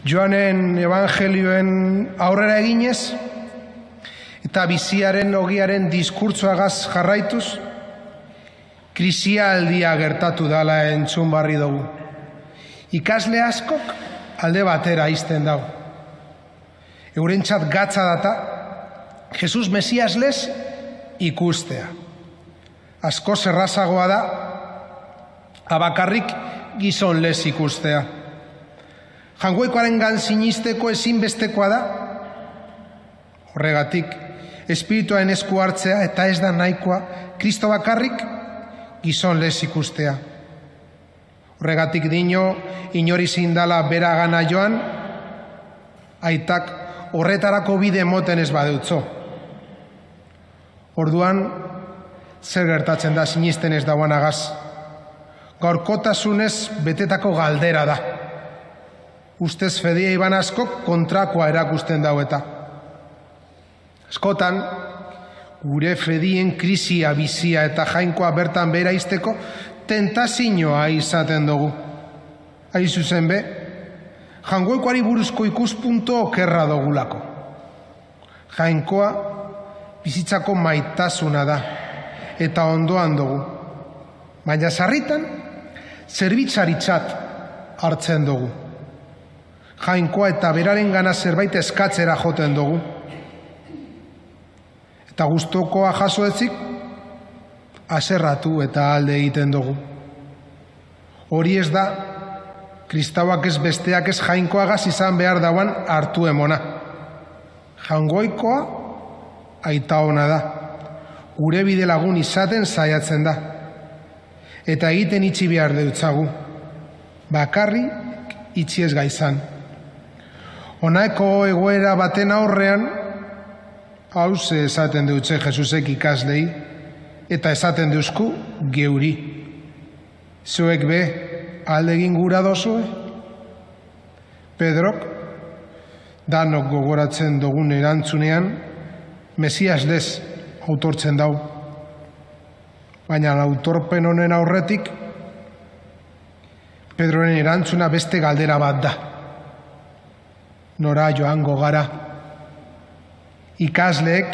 Joanen evangelioen aurrera eginez, eta biziaren ogiaren diskurtsoagaz jarraituz, krisialdia gertatu dala entzun barri dugu. Ikasle askok alde batera izten dago. Eurentzat gatza data, Jesus Mesias lez ikustea. Asko zerrazagoa da, abakarrik gizon lez ikustea. Jangoikoaren gan sinisteko ezinbestekoa da, horregatik, espirituaren esku hartzea eta ez da nahikoa Kristo bakarrik gizon lez ikustea. Horregatik dino, inori zindala bera gana joan, aitak horretarako bide moten ez badeutzo. Orduan, zer gertatzen da sinisten ez dauanagaz. Gaurkotasunez betetako galdera da. Ustez fedia iban askok kontrakoa erakusten daueta. Askotan, gure fedien krisia bizia eta jainkoa bertan bera izteko tentazioa izaten dugu. Hain zuzen be, jangoikoari buruzko ikuspunto okerra dugulako. Jainkoa bizitzako maitasuna da, eta ondoan dugu. Baina sarritan, zerbitzaritzat hartzen dugu. Jainkoa eta beraren gana zerbait eskatzera joten dugu. Eta gustokoa jaso ezik, aserratu eta alde egiten dugu. Hori ez da, kristauak ez besteak ez jainkoagaz izan behar dauan hartu emona. Jangoikoa aita ona da. Gure bide lagun izaten saiatzen da. Eta egiten itxi behar deutzagu. Bakarri itxi ez gaizan. Honaeko egoera baten aurrean, hauze esaten dutze Jesusek ikaslei, eta esaten duzku geuri. Zuek be, aldegin gura dozue? Pedrok, danok gogoratzen dugun erantzunean, Mesias lez autortzen dau. Baina autorpen honen aurretik, Pedroren erantzuna beste galdera bat da. Nora joango gara. Ikasleek,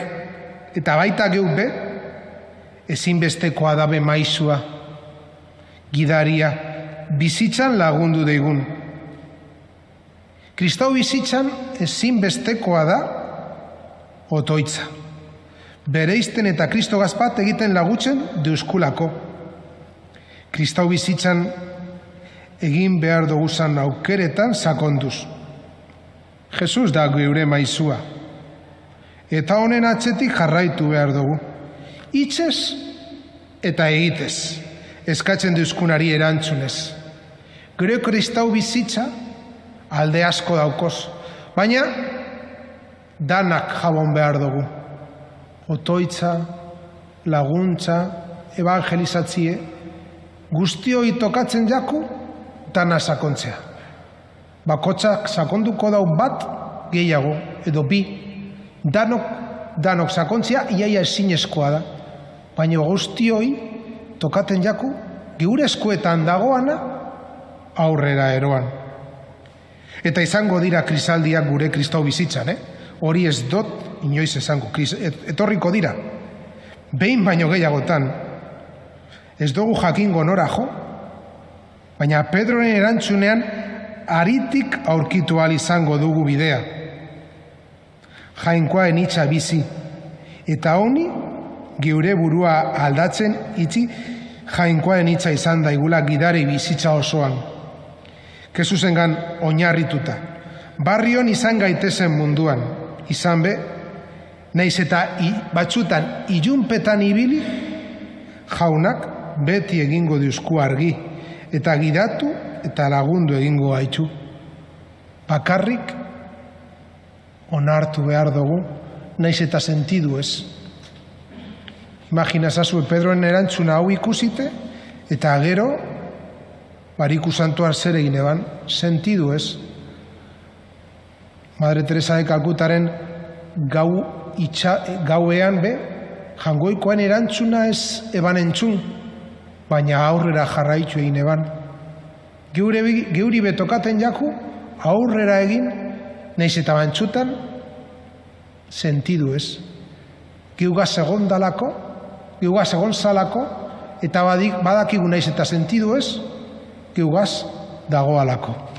eta baita geuk be, ezinbestekoa dabe maizua. Gidaria, bizitzan lagundu deigun. Kristau bizitzan ezinbestekoa da, otoitza. Bereizten eta Kristo gazpat egiten lagutzen deuskulako. Kristau bizitzan egin behar duguzan aukeretan sakonduz. Jesus da geure maizua. Eta honen atzetik jarraitu behar dugu. Hitzez eta egitez, eskatzen deuskunari erantzunez. Gure kristau bizitza alde asko daukoz, baina danak jabon behar dugu. Otoitza, laguntza, evangelizatzie, guztioi tokatzen jaku, dana sakontzea. Bakotsak sakonduko dau bat gehiago, edo bi, danok sakontzea iaia ezinezkoa da. Baina guztioi tokaten jaku, geure eskuetan dagoana aurrera eroan. Eta izango dira krisaldiak gure kristau bizitzan, Hori ez dot inoiz esango, etorriko dira. Behin baino gehiagotan, ez dugu jakingo nora jo, baina Pedroren erantzunean aritik aurkitu ahal izango dugu bidea. Jainkoaen hitza bizi, eta honi geure burua aldatzen itzi jainkoaen hitza izan daigula gidari bizitza osoan. Jesusengan oinarrituta. Barrion izan gaitezen munduan, izan be, naiz eta batzutan ilunpetan ibili, jaunak beti egingo diuzku argi, eta gidatu eta lagundu egingo gaitzu. Bakarrik onartu behar dugu, naiz eta sentidu ez. Imaginazazu Pedroen erantzuna hau ikusite, eta gero, Bariku Santuar zer egin eban, sentidu ez. Madre Teresa de Kalkutaren gauean be, jangoikoen erantzuna ez eban entzun, baina aurrera jarraitu egin eban. Geuri betokaten jaku, aurrera egin, nahiz eta bantxutan, sentidu ez. Geugaz egon dalako, geugaz egon zalako, eta badakigu nahiz eta sentidu ez, geugaz dagoalako.